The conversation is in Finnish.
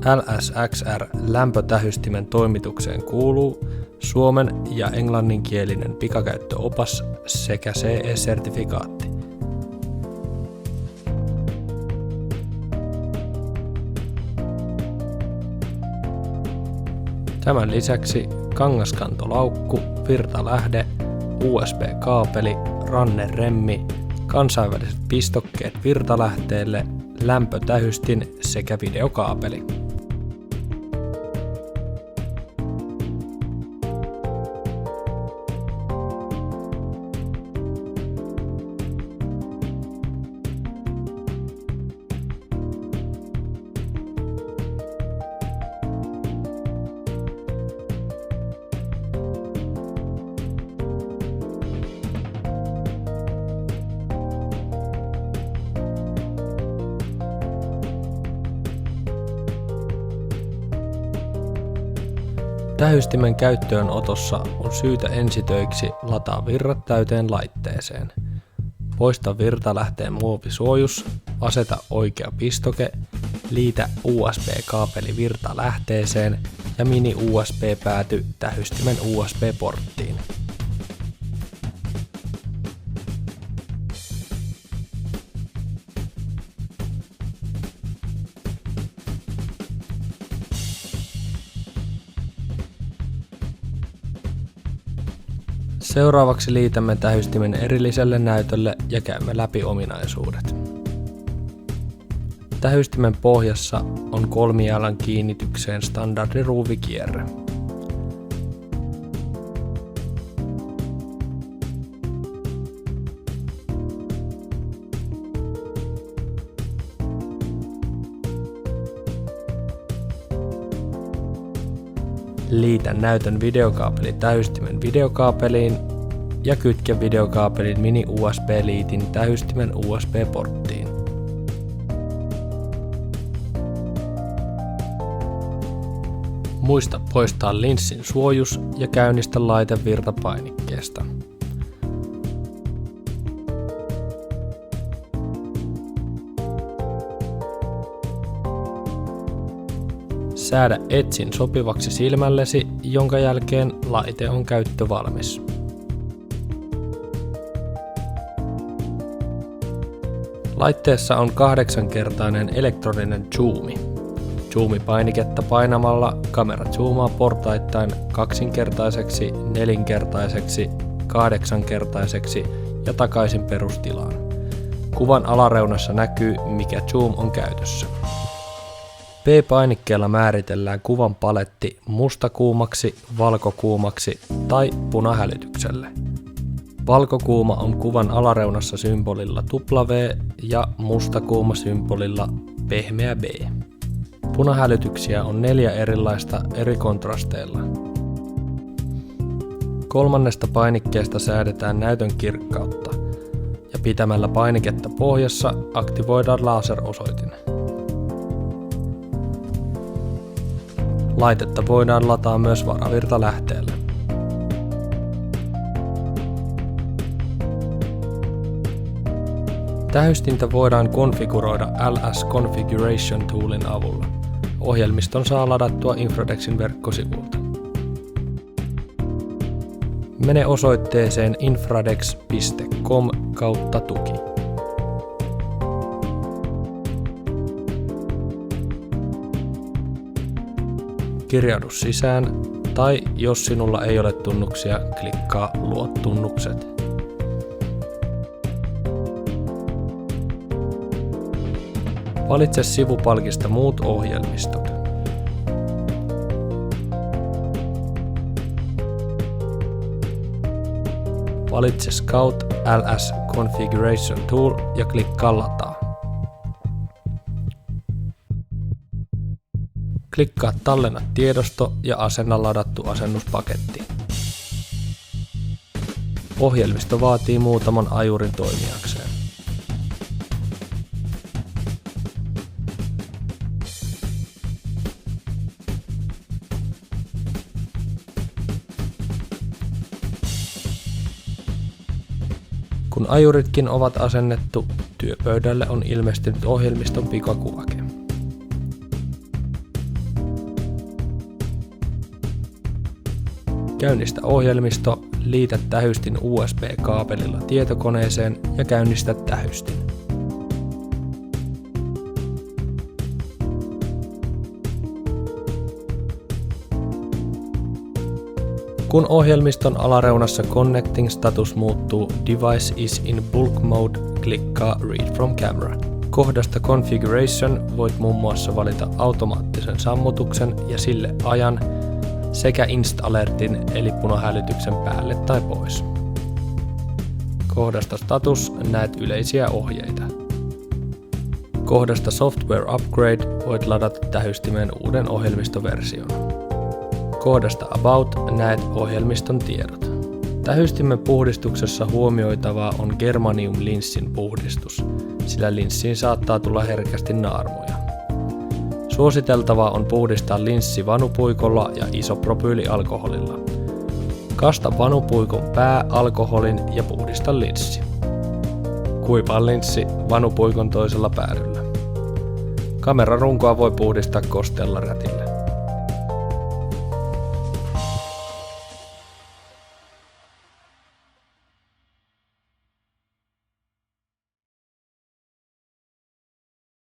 LSXR-lämpötähystimen toimitukseen kuuluu suomen- ja englanninkielinen pikakäyttöopas sekä CE-sertifikaatti. Tämän lisäksi kangaskantolaukku, virtalähde, USB-kaapeli, ranneremmi, kansainväliset pistokkeet virtalähteelle, lämpötähystin sekä videokaapeli. Tähystimen käyttöönotossa on syytä ensitöiksi lataa virrat täyteen laitteeseen. Poista virtalähteen muovisuojus, aseta oikea pistoke, liitä USB-kaapeli virtalähteeseen ja mini-USB-pääty tähystimen USB-porttiin. Seuraavaksi liitämme tähystimen erilliselle näytölle ja käymme läpi ominaisuudet. Tähystimen pohjassa on kolmijalan kiinnitykseen standardiruuvikierre. Liitä näytön videokaapeli tähystimen videokaapeliin ja kytke videokaapelin mini-USB-liitin tähystimen USB-porttiin. Muista poistaa linssin suojus ja käynnistä laite virtapainikkeesta. Säädä etsin sopivaksi silmällesi, jonka jälkeen laite on käyttövalmis. Laitteessa on 8-kertainen elektroninen zoomi. Zoomipainiketta painamalla kamera zoomaa portaittain 2-kertaiseksi, 4-kertaiseksi, 8-kertaiseksi ja takaisin perustilaan. Kuvan alareunassa näkyy, mikä zoom on käytössä. P-painikkeella määritellään kuvan paletti mustakuumaksi, valkokuumaksi tai punahälytykselle. Valkokuuma on kuvan alareunassa symbolilla W ja mustakuuma symbolilla pehmeä B. Punahälytyksiä on 4 erilaista eri kontrasteilla. 3. painikkeesta säädetään näytön kirkkautta ja pitämällä painiketta pohjassa aktivoidaan laserosoitin. Laitetta voidaan lataa myös varavirtalähteelle. Tähystintä voidaan konfiguroida LS Configuration Toolin avulla. Ohjelmiston saa ladattua Infradexin verkkosivulta. Mene osoitteeseen infradex.com/tuki. Kirjaudu sisään tai jos sinulla ei ole tunnuksia, klikkaa Luo tunnukset. Valitse sivupalkista muut ohjelmistot. Valitse Scout LS Configuration Tool ja klikkaa Lataa. Klikkaa Tallenna tiedosto ja asenna ladattu asennuspaketti. Ohjelmisto vaatii muutaman ajurin toimijakseen. Kun ajuritkin ovat asennettu, työpöydälle on ilmestynyt ohjelmiston pikakuvake. Käynnistä ohjelmisto, liitä tähystin USB-kaapelilla tietokoneeseen ja käynnistä tähystin. Kun ohjelmiston alareunassa Connecting status muuttuu Device is in bulk mode, klikkaa Read from Camera. Kohdasta Configuration voit muun muassa valita automaattisen sammutuksen ja sille ajan sekä Inst-alertin eli punahälytyksen päälle tai pois. Kohdasta Status näet yleisiä ohjeita. Kohdasta Software Upgrade voit ladata tähystimeen uuden ohjelmistoversion. Kohdasta About näet ohjelmiston tiedot. Tähystimen puhdistuksessa huomioitavaa on germanium-linssin puhdistus, sillä linssiin saattaa tulla herkästi naarmuja. Suositeltavaa on puhdistaa linssi vanupuikolla ja isopropyylialkoholilla. Kasta vanupuikon pää alkoholin ja puhdista linssi. Kuivaa linssi vanupuikon toisella päädyllä. Kamerarunkoa voi puhdistaa kosteella rätillä.